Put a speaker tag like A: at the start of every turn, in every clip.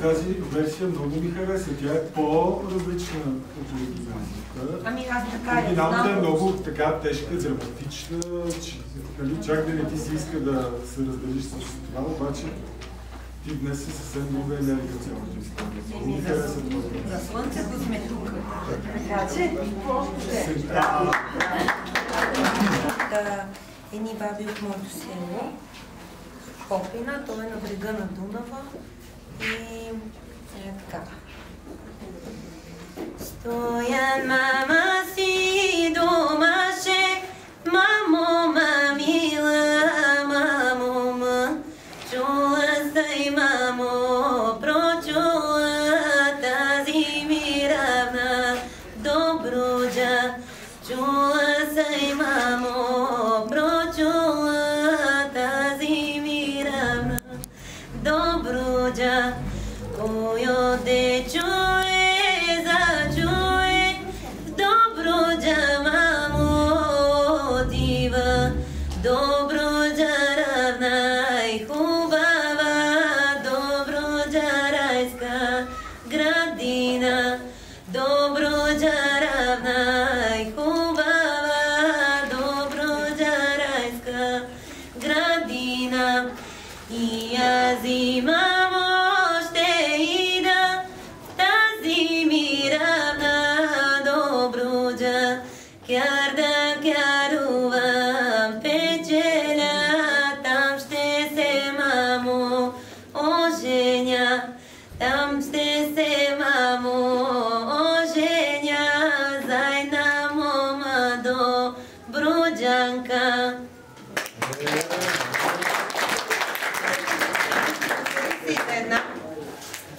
A: Тази версия много ми хареса. Тя е по-различна от оригиналната.
B: Ами аз така
A: оригиналната е много така тежка, драматична, чак да не ти се иска да се разделиш с това, обаче ти днес си съвсем друга енергия от цялото изставане. Много ми хареса това.
B: За слънцето сме тук. Така че, едни баби от моето село, Коприна, той е на брега на Дунава и е така. Стоян, мама си домаше, мамо, мамила, мамо, ма, чула сай, мамо, прочула тази ми равна добруджа, чула сай, мамо, прочула тази ми равна добруджа, койо де чуе градина, доброджаравна и хубава, доброджарайска градина. И аз имам още ида в тази ми равна Добруджа, кяр да кярувам печеля, там ще се мамо оженя, там ще се мамо оженя, за една мома Добруджанка.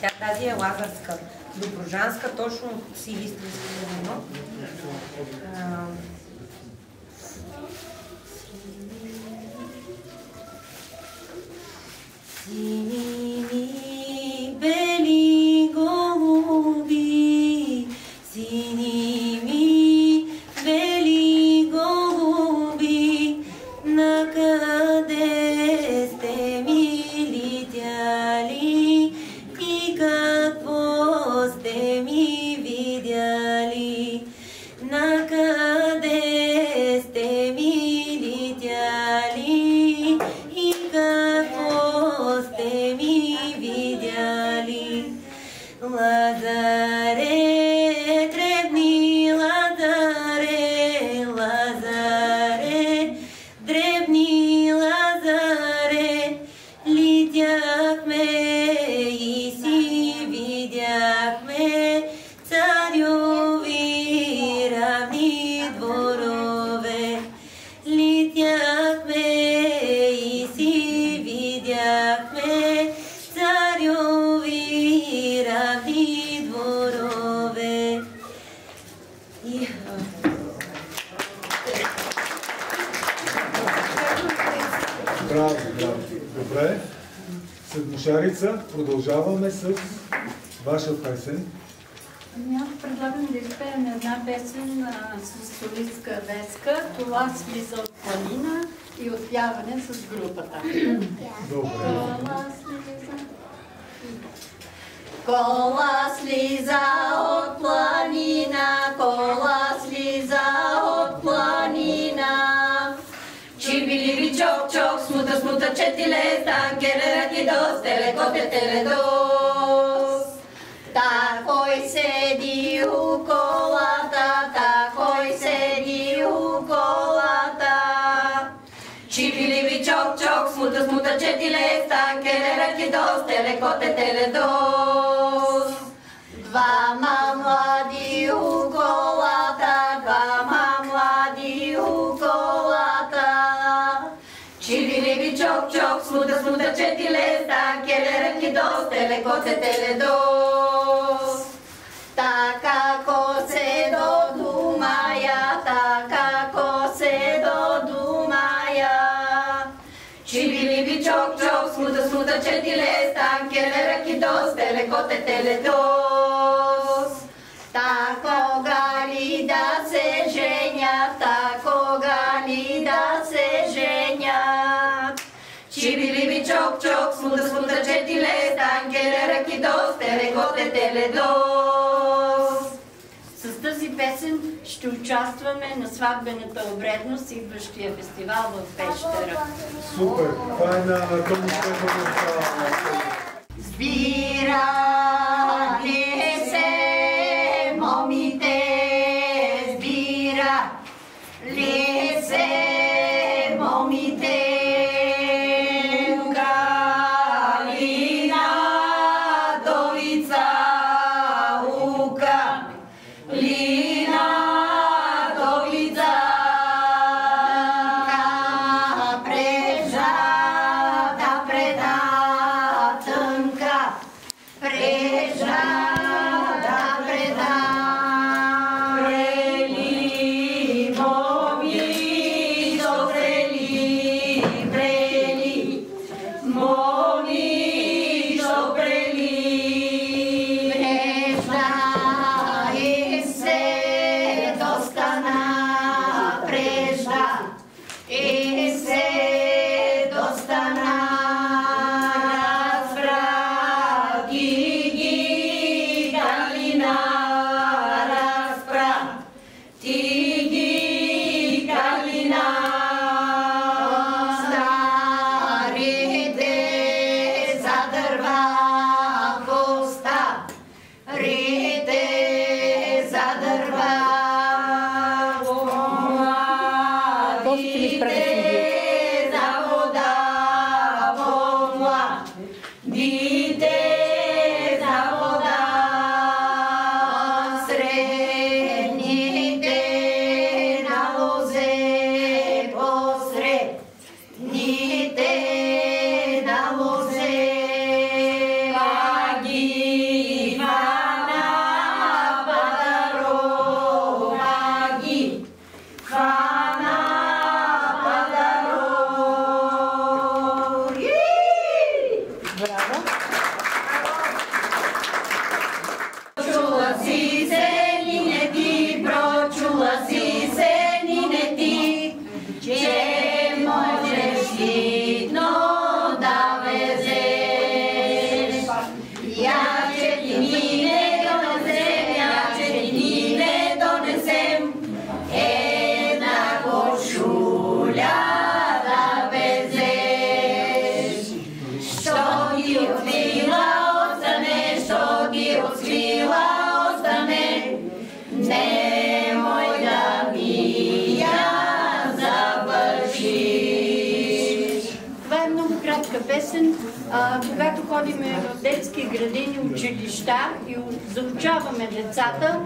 B: Тя тази е лазарска, добруджанска, точно от Силистрийско вино. Сини ми бели голуби, сини ми бели голуби, накъде сте ми летяли и какво сте ми видяли? Накъде сте ми летяли и какво сте ми видяли? Лазаре, дребни Лазаре, Лазаре, дребни Лазаре, летяхме и си видяхме царюви равни дворове. Летяхме и си видяхме царюви равни дворове.
A: Браво, браво. Добре. Седмошарица, продължаваме с ваша песен.
C: Аз предлагам да изпеем една песен с солистка Веска. Това слиза от планина и отпяване с групата.
A: Добре.
C: Кола слиза от планина, кола слиза от планина. Чибили чок чок, смута смута четиле, танкеле ракидос, телекоте теледос. Такой седи у колата, такой седи у колата. Чибили чок чок, смута смута четиле, танкеле ракидос, телекоте теледос. Двама млади у колата, двама млади у колата. Чибили чок чок, смута смута четиле, танкеле ракидос, телекоте теледос. Така косе до думая, така косе до думая. Чибили чок чок, смута смута четиле, танкеле ракидос, телекоте теледос. Тако гали да се женят, тако гали да се женят. Чибили чок чок, смута смута четиле, танкеле ракидос, телекоте теледос. С тази песен ще участваме на сватбената обредност, идващия фестивал в Пещера.
A: Супер! Това е на Тони Стефанов.
C: Сбирали се момите, сбирали се момите. Галина Довица ука, Лина Довица прежа да преда тънка, прежа да преда. Прели моми добрели, прели моми добрели. Прежа и се Немой да ми я завършиш. Това е много кратка песен. Когато ходим в детски градини, училища и заучаваме децата,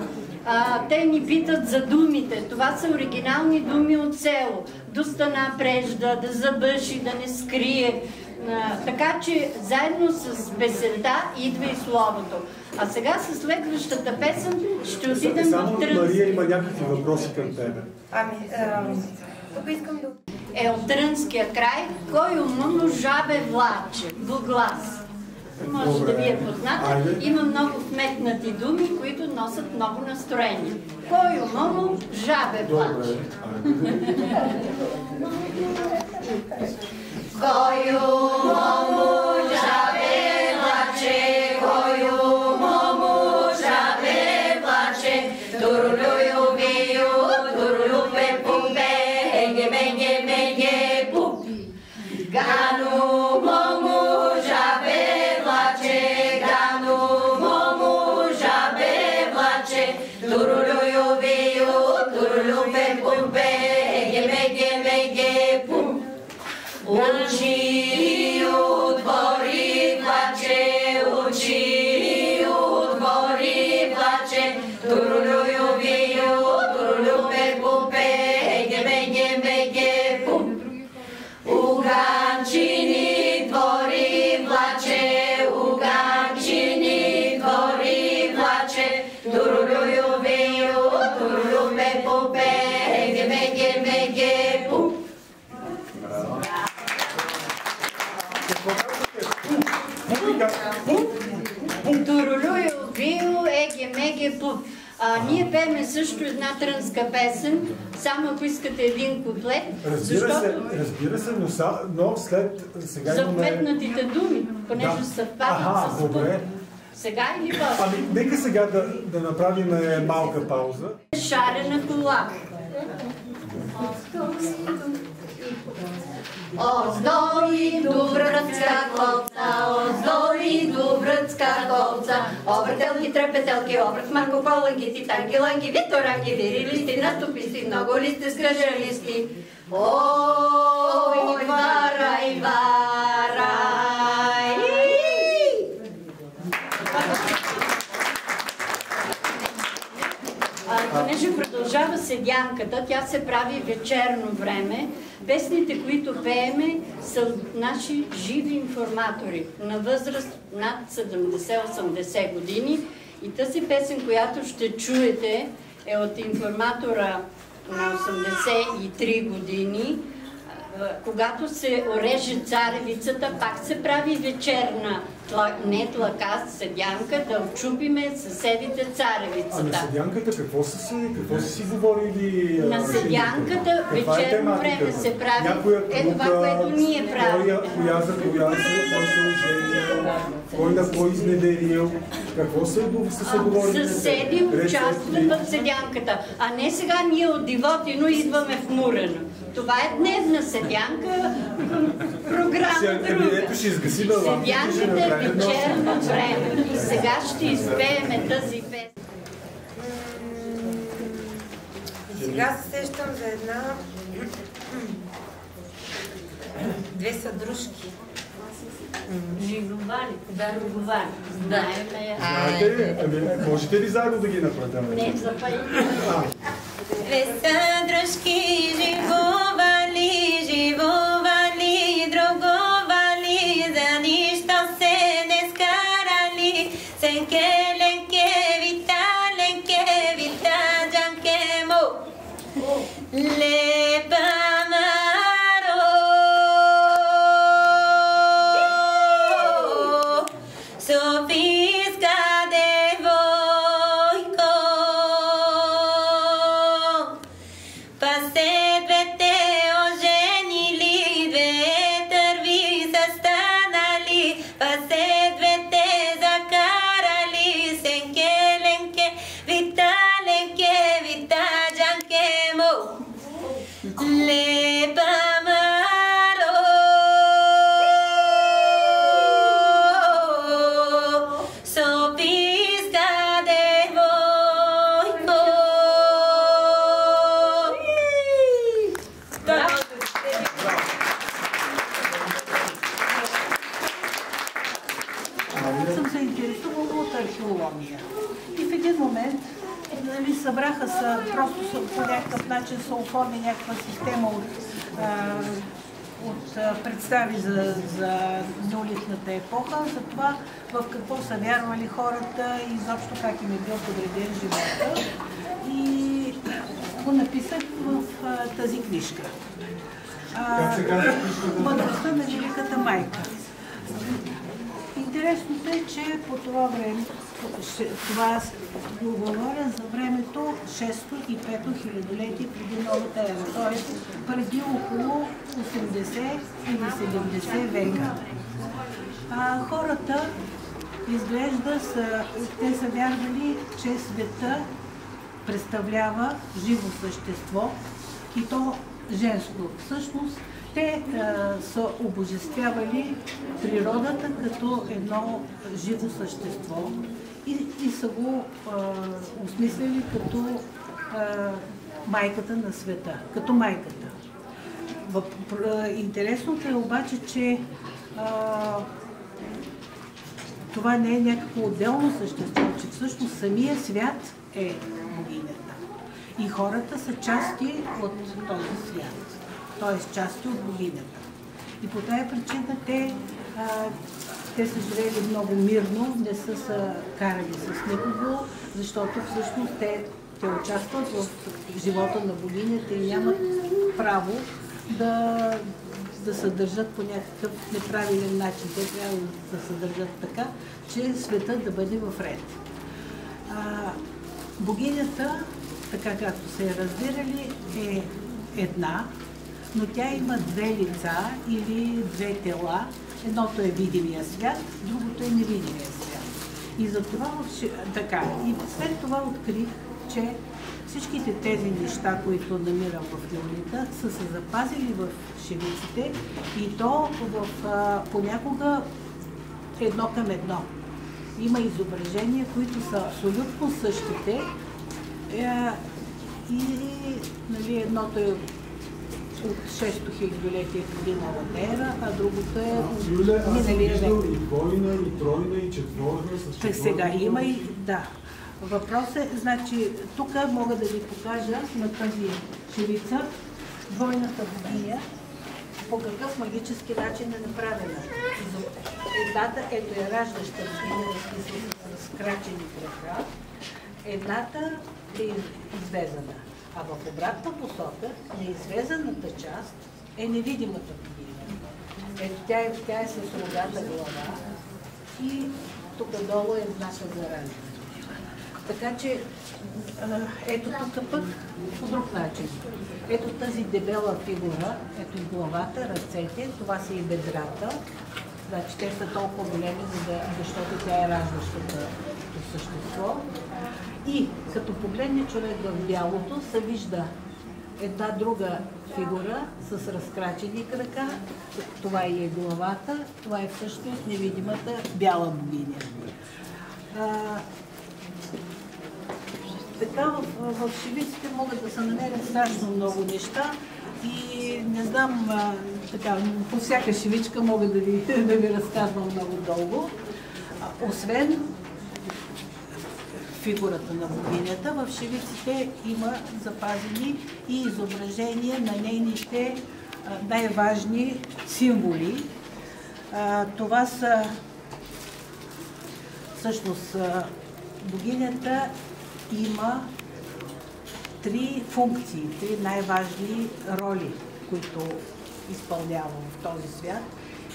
C: те ни питат за думите. Това са оригинални думи от село. До стана прежда, да забърши, да не скрие. Така че заедно с песента идва и словото. А сега с следващата песен ще отидем в Трънска.
A: Мария има някакви въпроси към тебе.
B: Тук искам да...
C: От Трънския край, кой умно жабе влаче, двуглас. Може да ви е познат. Има много вметнати думи, които носят много настроение. Кой умно жабе влаче. Кой умно жабе влаче, кой умно жабе влаче, турулю бию, турулю пепумбе, еге меге меге пуп. Гану мому жабе влаче, гану мому жабе влаче, турулю бию, турулю пепумбе, еге меге меге пуп. Учи отвори плаче, учи отвори плаче, турулю бию, турулю пепумпе, еге меге меге пуп. Уганчини двори плаче, уганчини двори плаче, турулю бию, турулю пепумпе, еге меге меге пуп. Турулю бил, еге меге пуп. Ние пеем също една трънска песен, само ако искате един куплет.
A: Разбира се, но след сега
C: за вметнатите думи, понеже съвпадат с пуп. Сега или после?
A: Нека сега да направим малка пауза.
C: Шарена кола. Оздоли Дубръцка колца, оздоли Дубръцка колца, обрателки, трепетелки, обрат, Марко Поланги, титанки, ланги, витораки, вирилисти, натописти, много листи, скръжалисти. Ой, варай, варай! Понеже продължава седянката, тя се прави вечерно време. Песните, които пееме, са наши живи информатори на възраст над 70-80 години. И тази песен, която ще чуете, е от информатора на 83 години. Когато се ореже царевицата, пак се прави вечерна, не тлака, седянка, да отчупиме съседите царевицата.
A: А на седянката какво са си говорили?
C: На седянката вечерно време се прави това, което ние правим.
A: Коя за коя кой се оженил, кой на кой изневерил, какво са се говорили?
C: Съседи участват в седянката, а не сега ние от Дивотино идваме в Мурено. Това е дневна седянка, програма друга.
A: Ето ще изгасим лампите.
C: Седянката е вечерно време. И сега ще изпееме тази песен.
B: Сега се сещам за две съдружки.
C: Жиговали, дароговали. Знаеме.
A: Знаете, можете ли заедно да ги направим?
C: Не, запали.
B: Две съдружки живували, живували, друговали, за нищо се не скарали. Сенке, ленке, вита, джанке му. Лепа маро, Софийска девойко. Па се двете оженили, две търви са станали, па се двете закарали. Сенке, ленке, вита, джанке му.
D: момент нали, събраха се, просто по някакъв начин се оформи някаква система от представи за неолитната епоха, за това в какво са вярвали хората и изобщо как им е бил подреден живота. И го написах в тази книжка. Мъдростта на Великата майка. Интересното е, че по това време, това го говоря за времето 6-то и 5-то хилядолетие преди новата ера, т.е. преди около 80 или 70 века. Хората изглежда те са вярвали, че света представлява живо същество и то женско. Всъщност те са обожествявали природата като едно живо същество и са го осмислили като майката на света, като майката. Интересното е обаче, че това не е някакво отделно същество, че всъщност самия свят е богинята. И хората са части от този свят, т.е. части от богинята. И по тая причина те са живели много мирно, не са се карали с никого, защото всъщност те участват в живота на богинята и нямат право да се държат по някакъв неправилен начин. Те трябва да се държат така, че светът да бъде в ред. Богинята, така както се е разбирали, е една, но тя има две лица или две тела. Едното е видимия свят, другото е невидимия свят. И затова така. И след това открих, че всичките тези неща, които намирам в неолита, са се запазили в шевиците и то понякога едно към едно. Има изображения, които са абсолютно същите и нали, едното е от 6-то хилядолетие преди новата ера, а другото е от миналия век.
A: И двойна, и тройна, и четворна.
D: Сега има и да. Въпрос е, значи, тук мога да ви покажа на тази шевица двойната богиня, по какъв магически начин е направена. Едната, ето е раждаща богиня, с скрачени крака, едната е извезена. А в обратна посока, неизвезената част е невидимата богиня. Ето тя е с рогата глава и тук долу е знака за раждане. Така че, ето тук пък по друг начин. Ето тази дебела фигура, ето главата, ръцете, това са и бедрата. Значи те са толкова големи, защото тя е раждащото същество. И като погледне човек в бялото, се вижда една друга фигура с разкрачени крака. Това е главата, това е всъщност невидимата бяла богиня. Така в шевиците могат да се намерят страшно много неща и не знам, така, по всяка шевичка мога да ви разказвам много дълго. Освен фигурата на богинята, в шевиците има запазени и изображения на нейните най-важни символи. Това са всъщност богинята има три функции, три най-важни роли, които изпълнява в този свят.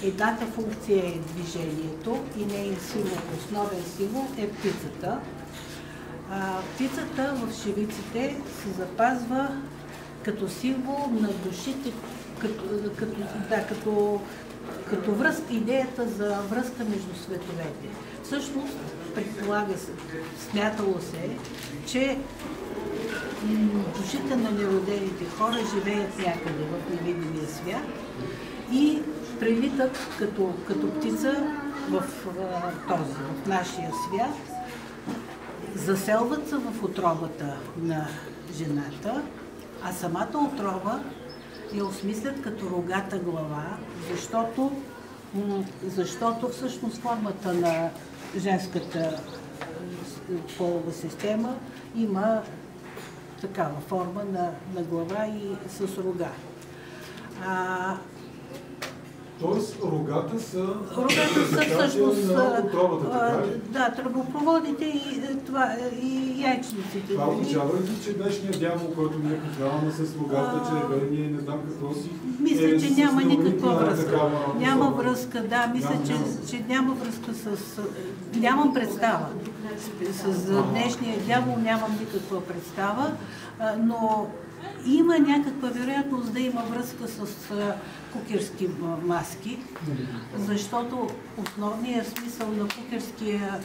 D: Едната функция е движението и нейн символ, основен символ е птицата. Птицата в шевиците се запазва като символ на душите, като връзка, идеята за връзка между световете. Всъщност, предполага се, смятало се, че душите на неродените хора живеят някъде в невидимия свят и прилитат като птица в нашия свят, заселват се в утробата на жената, а самата отрова я осмислят като рогата глава, защото всъщност формата на женската полова система има такава форма на глава и с рога.
A: Тоест рогата са
D: всъщност
A: на отровата, така ли?
D: Да, тръбопроводите и яйчниците.
A: Това означава ли, че днешният дявол, който ние познаваме с рогата, червения, не знам какво си...
D: Мисля, че няма никаква връзка. Няма връзка, да. Мисля, че няма връзка с... Нямам представа. С днешния дявол нямам никаква представа, но има някаква вероятност да има връзка с кукерски маски, защото основният смисъл на кукерския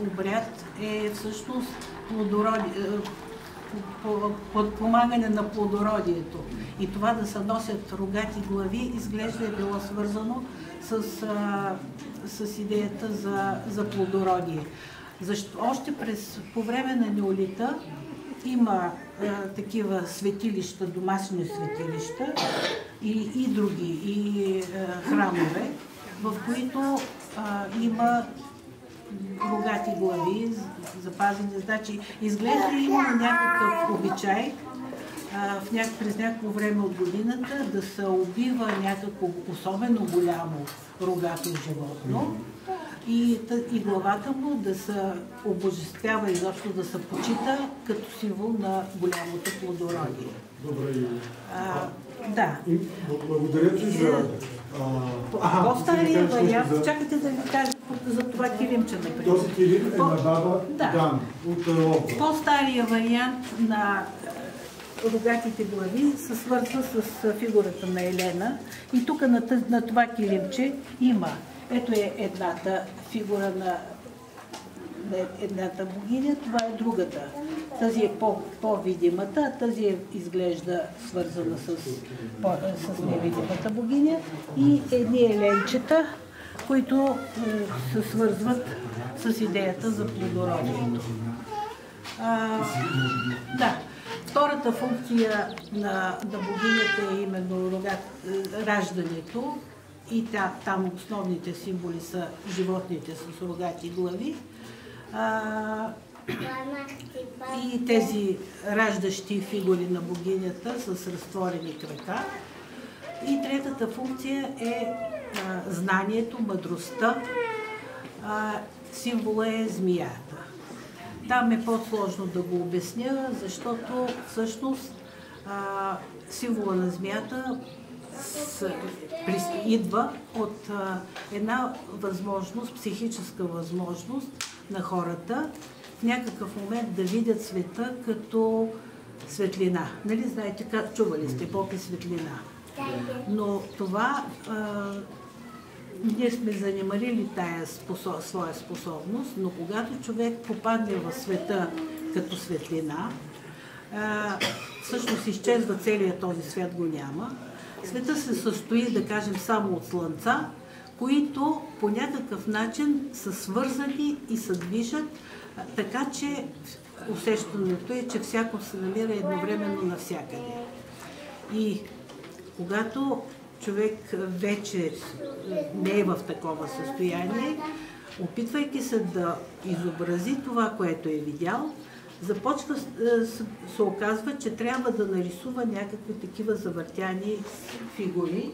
D: обряд е всъщност подпомагане на плодородието. И това да се носят рогати глави изглежда е било свързано с идеята за плодородие. Още по време на неолита има такива светилища, домашни светилища и други, и храмове, в които има рогати глави, запазени. Значи, изглежда има някакъв обичай през някакво време от годината да се убива някакво особено голямо рогато животно и главата му да се обожествява, изобщо да се почита като символ на голямото плодородие.
A: Добре.
D: Да.
A: Благодаря ти за...
D: По-стария вариант, чакайте да ви кажа за това килимче, например.
A: Този килим е на баба Дан от Ловда.
D: По-стария вариант на рогатите глави се свързва с фигурата на Елена. И тук на това килимче има. Ето е едната фигура на едната богиня, това е другата. Тази е по-видимата, а тази изглежда свързана с невидимата богиня. И едни еленчета, които се свързват с идеята за плодородието. Да. Втората функция на богинята е именно раждането. И там основните символи са животните с рогати глави. И тези раждащи фигури на богинята с разтворени крака. И третата функция е знанието, мъдростта. Символа е змията. Там е по-сложно да го обясня, защото всъщност символа на змията идва от една възможност, психическа възможност на хората в някакъв момент да видят света като светлина. Нали знаете, чували сте, Бог е светлина. Но това ние сме занемарили тая своя способност, но когато човек попадне в света като светлина, всъщност изчезва целият този свят, го няма. Света се състои, да кажем, само от слънца, които по някакъв начин са свързани и се движат, така че усещането е, че всяко се намира едновременно навсякъде. И когато човек вече не е в такова състояние, опитвайки се да изобрази това, което е видял, започва, се оказва, че трябва да нарисува някакви такива завъртяни фигури.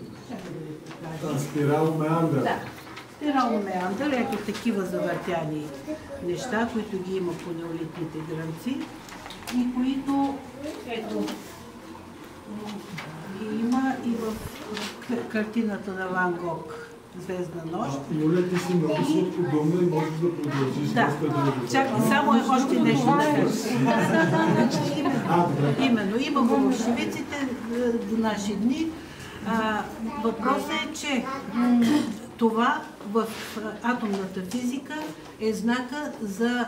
A: Спирал-меандър.
D: Да, спирал-меандър, ето такива завъртяни неща, които ги има по неолитните грънци и които, ето, има и в картината на Ван Гог "Звездна нощ".
A: Юлия, ти си много удобна и можеш да продължиш.
D: Да, чакай, само още нещо да кажа. Именно, има го в шивиците до наши дни. Въпросът е, че това в атомната физика е знака,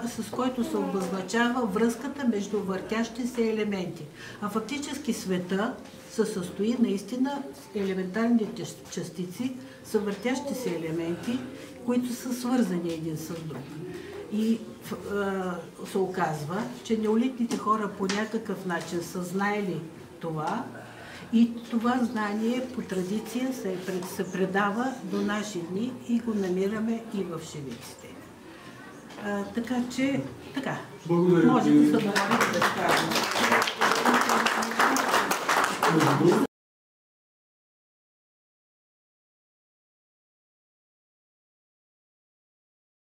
D: с който се обозначава връзката между въртящи се елементи. А фактически света се състои наистина елементарните частици, са въртящи се елементи, които са свързани един с друг. И се оказва, че неолитните хора по някакъв начин са знаели това и това знание по традиция се предава до наши дни и го намираме и в шивиците. Така че, така.
A: Благодаря.
D: Може да се намалите безкрайно.